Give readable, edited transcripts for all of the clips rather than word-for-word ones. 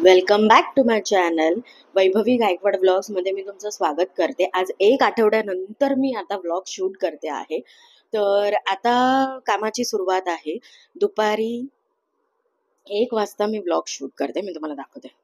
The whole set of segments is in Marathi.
Welcome back to my channel Vaibhavi Gaikwad व्लॉग्समध्ये मी तुमचं स्वागत करते। आज एक आठवड्यानंतर मी आता व्लॉग शूट करते आहे। तर आता कामाची सुरुवात आहे। दुपारी 1 वाजता मी व्लॉग शूट करते। मी तुम्हाला दाखवते।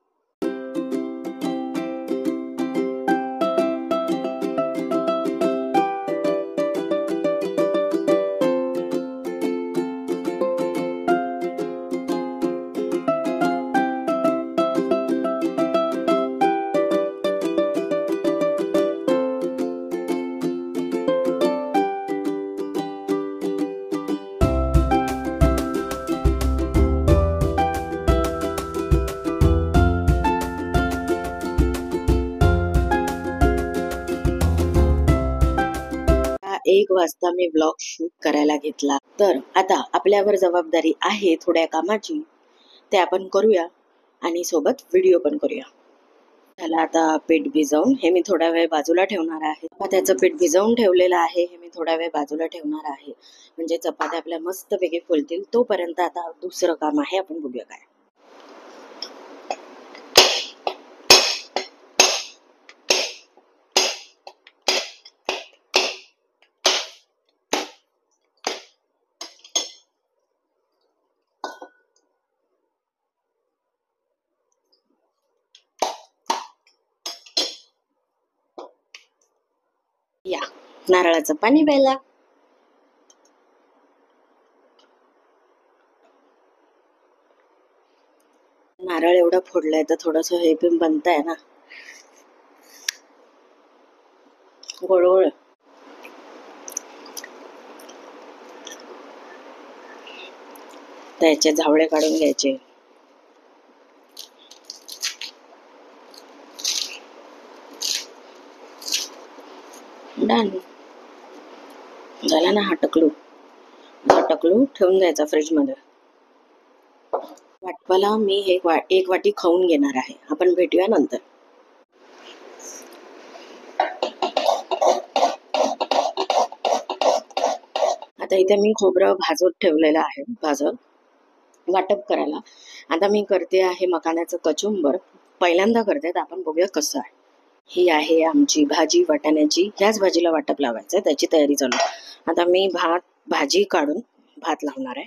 एक वाजता मी व्लॉग शूट करायला घेतला। तर आता आपल्यावर जबाबदारी आहे थोड्या कामाची, ते आपण करूया आणि सोबत व्हिडिओ पण करूया। त्याला आता पीठ भिजवून हे मी थोडा वेळ बाजूला ठेवणार आहे। चपात्याचं पीठ भिजवून ठेवलेलं आहे, हे मी थोडा वेळ बाजूला ठेवणार आहे, म्हणजे चपात्या आपल्या मस्तपैकी फुलतील। तोपर्यंत आता दुसरं काम आहे, आपण बघूया काय। या नारळाचं पाणी प्यायला। नारळ एवढं फोडलंय तर थोडस हे पण बनतंय ना गोळ। त्याचे झावळे काढून घ्यायचे। डन झाला ना। हा टकलू ठेवून द्यायचा फ्रीज मध्ये। वाटपाला मी एक वाटी खाऊन घेणार आहे, आपण भेटूया नंतर। आता इथे मी खोबरं भाजत ठेवलेलं आहे, वाटप करायला। आता मी करते आहे मखाण्याचं कचुंबर, पहिल्यांदा करते, तर आपण बघूया कसं आहे। ही आहे आमची भाजी वाटाण्याची, ह्याच भाजीला वाटप लावायचं, त्याची तयारी चालू। आता मी भाजी काढून भात लावणार आहे।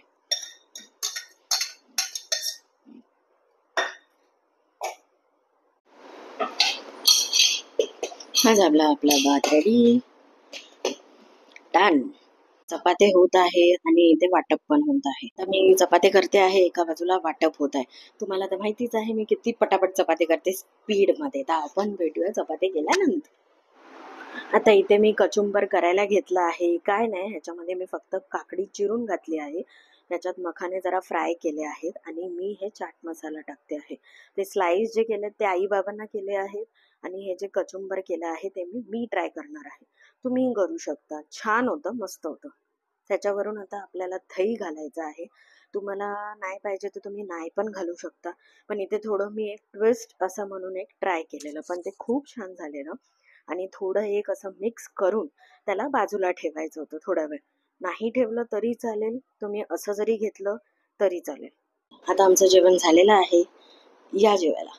हा झाला आपला भात रेडी। डन। चपाते होत आहे आणि इथे वाटप पण होत आहे। तर मी चपाते करते आहे, एका बाजूला वाटप होत आहे। तुम्हाला तर माहितीच आहे मी किती पटापट चपाते करते, स्पीड मध्ये। तर आपण भेटूया चपाते केल्यानंतर। आता इथे मी कचुंबर करायला घेतला आहे। काय नाही, ह्याच्यामध्ये मी फक्त काकडी चिरून घातली आहे, त्याच्यात मखाने जरा फ्राय केले आहेत आणि मी हे चाट मसाला टाकते आहे। ते स्लाइस जे केले ते आई बाबांना केले आहेत आणि हे जे कचुंबर केलं आहे ते मी ट्राय करणार आहे। तुम्ही करू शकता, छान होतं, मस्त होतं। त्याच्यावरून आता आपल्याला दही घालायचं आहे। तुम्हाला नाही पाहिजे तर तुम्ही नाही पण घालू शकता, पण इथे थोडं मी एक ट्विस्ट असं म्हणून एक ट्राय केलेलं, पण ते खूप छान झालेलं। आणि थोडं एक असं मिक्स करून त्याला बाजूला ठेवायचं होतं थोडा वेळ। नाही ठेवलं तरी चालेल, तुम्ही असं जरी घेतलं तरी चालेल। आता आमचं जेवण झालेलं आहे, या जेवायला।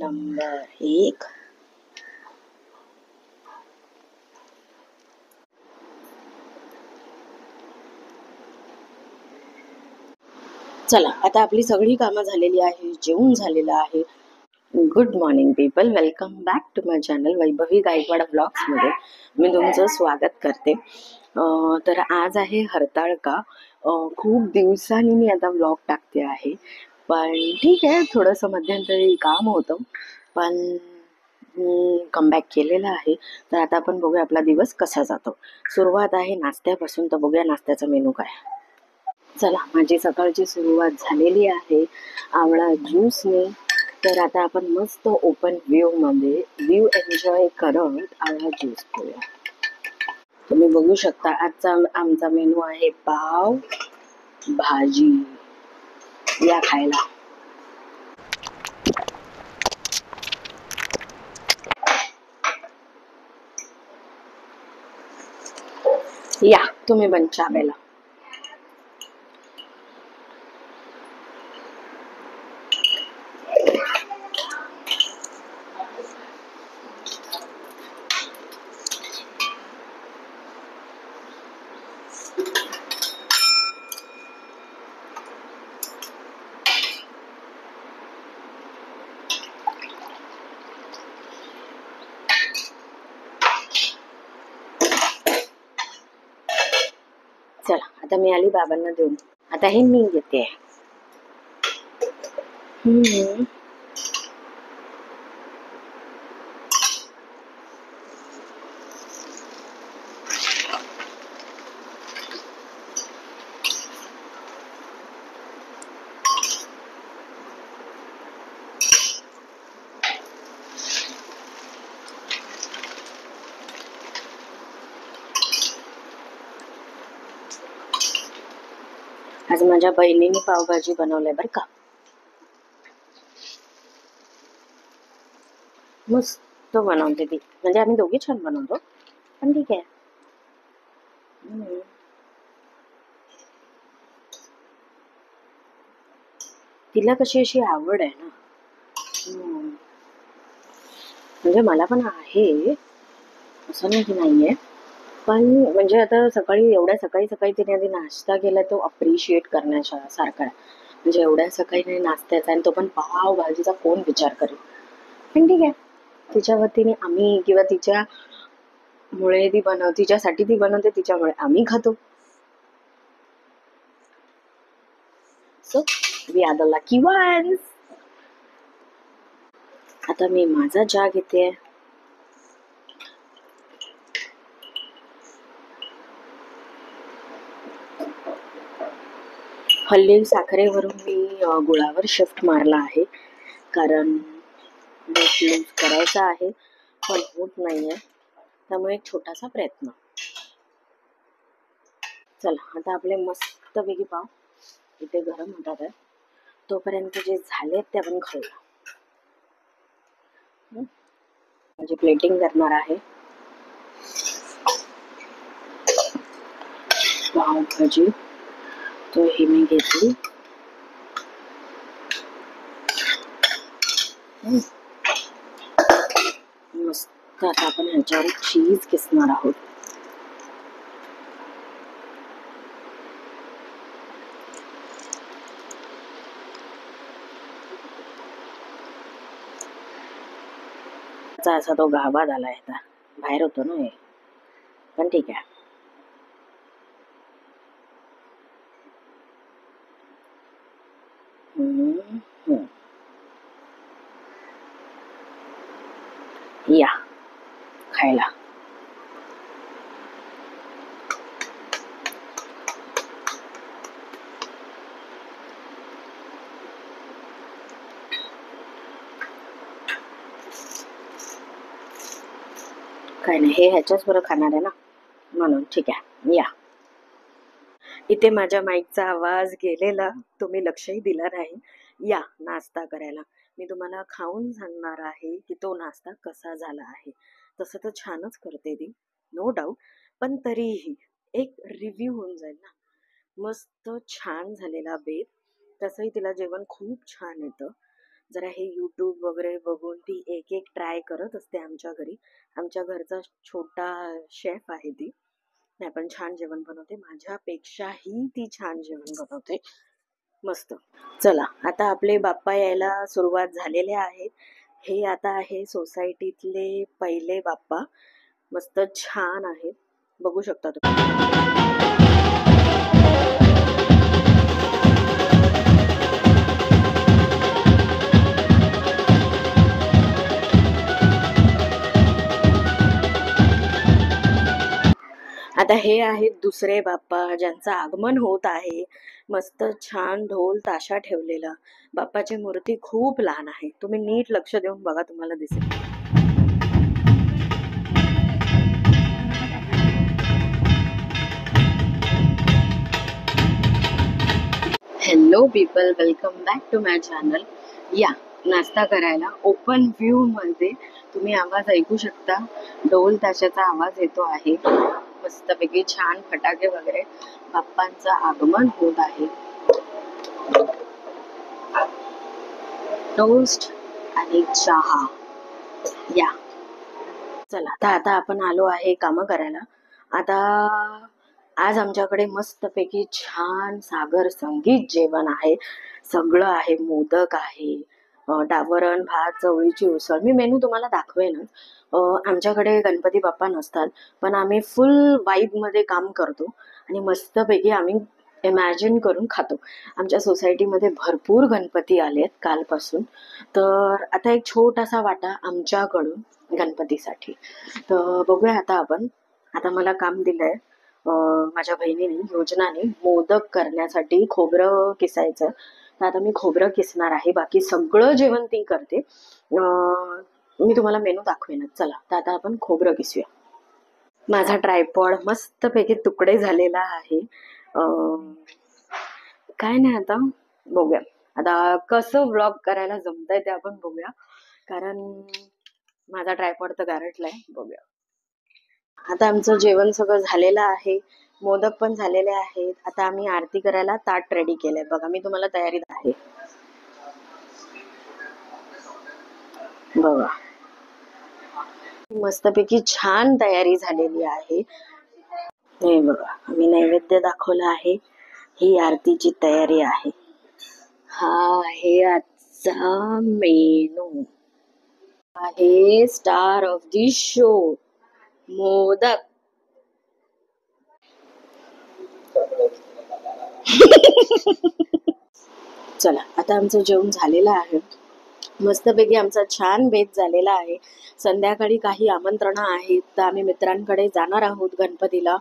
नंबर 1। चला, आता आपली सगळी कामं झालेली आहे, जेवण झालेलं आहे। Good morning people, welcome back to my channel Vaibhavi Gaikwad व्लॉग्समध्ये मी तुमचं स्वागत करते। तर आज आहे हरताळका। खूप दिवसांनी मी आता व्लॉग टाकते आहे, पण ठीक आहे, थोडंसं मध्यंतरी काम होतं, पण मी कमबॅक केलेलं आहे। तर आता आपण बघूया आपला दिवस कसा जातो। सुरुवात आहे नाश्त्यापासून, तर बघूया नाश्त्याचा मेनू काय। चला, माझी सकाळची सुरुवात झालेली आहे आवळा ज्यूसने। तर आता आपण मस्त ओपन व्ह्यू एन्जॉय करत आवळा ज्यूस पिऊया। तुम्ही बघू शकता आजचा आमचा मेनू आहे पाव भाजी, या खायला। या तुम्ही पण चहा प्यायला। चला आता मी आली बाबांना देऊन. आता हे मी घेते. आज माझ्या बहिणीने पावभाजी बनवलंय बरं का. मस्त बनवते ती, म्हणजे आम्ही दोघी छान बनवतो, पण ठीक आहे. तिला कशी अशी आवड आहे ना, म्हणजे मला पण आहे, असं नाही की नाहीये, पण म्हणजे आता सकाळी एवढ्या सकाळी सकाळी तिने आधी नाश्ता केला तो अप्रिशिएट करण्याच्या सारखा आहे. म्हणजे एवढ्या सकाळी नाही नाश्त्याचा आणि तो पण पाव भाजीचा कोण विचार करेल. पण ठीक आहे, तिच्या वतीने आम्ही किंवा तिच्यामुळे ती तिच्यासाठी ती बनवते, तिच्यामुळे आम्ही खातो. So we are the lucky ones. आता मी माझा चहा घेते. हल्ली साखरेवरून मी गुळावर शिफ्ट मारला आहे, कारण वेट लूज करायचा आहे पण होत नाहीये, त्यामुळे एक छोटासा प्रयत्न. चला आता आपले मस्तपैकी पाव इथे गरम होतात आहे, तोपर्यंत जे झाले ते आपण खाऊया. म्हणजे प्लेटिंग करणार आहे. पावभाजी तो ही मी घेतली. मस्त आता आपण ह्याच्यावर चीज किसणार आहोत. असा तो गाभा झाला आहे, बाहेर होतो ना हे, पण ठीक आहे. या खायला. काय नाही, हे ह्याच्याच बरं खाणार आहे ना, म्हणून ठीक आहे. या इथे माझ्या माईकचा आवाज गेलेला, तुम्ही लक्षही दिला नाही. या नाश्ता करायला. मी तुम्हाला खाऊन सांगणार आहे की तो नाश्ता कसा झाला आहे. तसं तर छानच करते ती, नो डाऊट, पण तरीही एक रिव्ह्यू होऊन जाईल ना. मस्त छान झालेला बेत. तसंही तिला जेवण खूप छान येतं. जरा हे यूट्यूब वगैरे बघून ती एक एक ट्राय करत असते आमच्या घरी. आमच्या घरचा छोटा शेफ आहे ती. नाही पण छान जेवण बनवते, माझ्यापेक्षाही ती छान जेवण बनवते. मस्त. चला आता आपले बाप्पा यायला सुरुवात झालेले आहेत. हे आता आहे सोसायटीतले पहिले बाप्पा. मस्त छान आहेत, बघू शकता तुम्ही. आता हे आहेत दुसरे बाप्पा ज्यांचं आगमन होत आहे. मस्त छान ढोल ताशा ठेवलेला. बाप्पाची मूर्ती खूप लहान आहे, तुम्ही नीट लक्ष देऊन बघा, तुम्हाला दिसेल. Hello people, welcome back to my channel. या नाश्ता करायला. ओपन व्ह्यू मध्ये तुम्ही आवाज ऐकू शकता, ढोल ताशाचा आवाज येतो आहे. मस्तपैकी छान फटाके वगैरे. बाप्पांचं आगमन होत आहे. टोस्ट आणि चहा. या चला आता आपण आलो आहे काम करायला. आता आज आमच्याकडे मस्तपैकी छान सागर संगीत जेवण आहे. सगळं आहे, मोदक आहे, वरण भात, चवळीची उसळ. मी मेनू तुम्हाला दाखवेनच. आमच्याकडे गणपती बाप्पा नसतात, पण आम्ही फुल वाईब मध्ये काम करतो आणि मस्तपैकी आम्ही इमॅजिन करून खातो. आमच्या सोसायटीमध्ये भरपूर गणपती आलेत कालपासून, तर आता एक छोटासा वाटा आमच्याकडून गणपतीसाठी. तर बघूया आता मला काम दिलंय माझ्या बहिणीने, योजनाने, मोदक करण्यासाठी खोबरं किसायचं. तर आता मी खोबरं किसणार आहे, बाकी सगळं जेवण ती करते. मी तुम्हाला मेनू दाखवेनच. चला तर आता आपण खोबरं किसूया. माझा ट्रायपॉड मस्तपैकी तुकडे झालेला आहे. काय नाही, आता बघूया आता कसं व्लॉग करायला जमतंय ते आपण बघूया, कारण माझा ट्रायपॉड तर गारटलाय. बघूया. आता आमचं जेवण सगळं झालेलं आहे, मोदक पण झालेले आहेत. आता आम्ही आरती करायला ताट रेडी केलंय. बघा, मी तुम्हाला तयारीत आहे. बघा, मस्तपैकी छान तयारी झालेली आहे. हे बघा, आम्ही नैवेद्य दाखवला आहे. ही आरतीची तयारी आहे. हा आहे आजचा मेनू. आहे star of the show, modak. चला, आता आमचं जेवण झालेलं आहे. मस्तपैकी आमचा छान बेत झालेला आहे. संध्याकाळी काही आमंत्रण आहेत, तर आम्ही मित्रांकडे जाणार आहोत गणपतीला.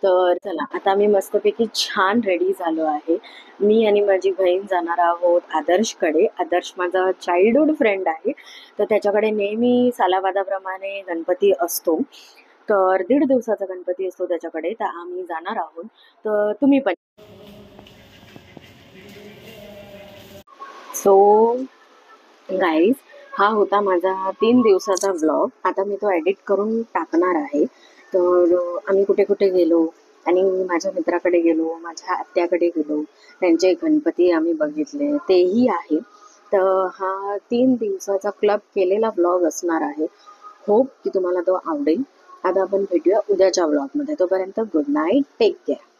तर चला, आता आम्ही मस्तपैकी छान रेडी झालो आहे. मी आणि माझी बहीण जाणार आहोत आदर्शकडे. आदर्श माझा चाइल्डहुड फ्रेंड आहे, तर त्याच्याकडे नेहमी सालाबादाप्रमाणे गणपती असतो. तर 1.5 दिवसाचा गणपती असतो त्याच्याकडे, तर आम्ही जाणार आहोत. तर तुम्ही पण. सो गाईज, हा होता माझा 3 दिवसाचा व्लॉग. आता मी तो एडिट करून टाकणार आहे. तर आम्ही कुठे कुठे गेलो, आणि माझ्या मित्राकडे गेलो, माझ्या आत्याकडे गेलो, त्यांचे गणपती आम्ही बघितले, तेही आहे. तर हा 3 दिवसाचा क्लब केलेला व्लॉग असणार आहे. होप की तुम्हाला तो आवडेल. आता आपण भेटूया उद्याच्या व्लॉगमध्ये. तोपर्यंत गुड नाईट, टेक केअर.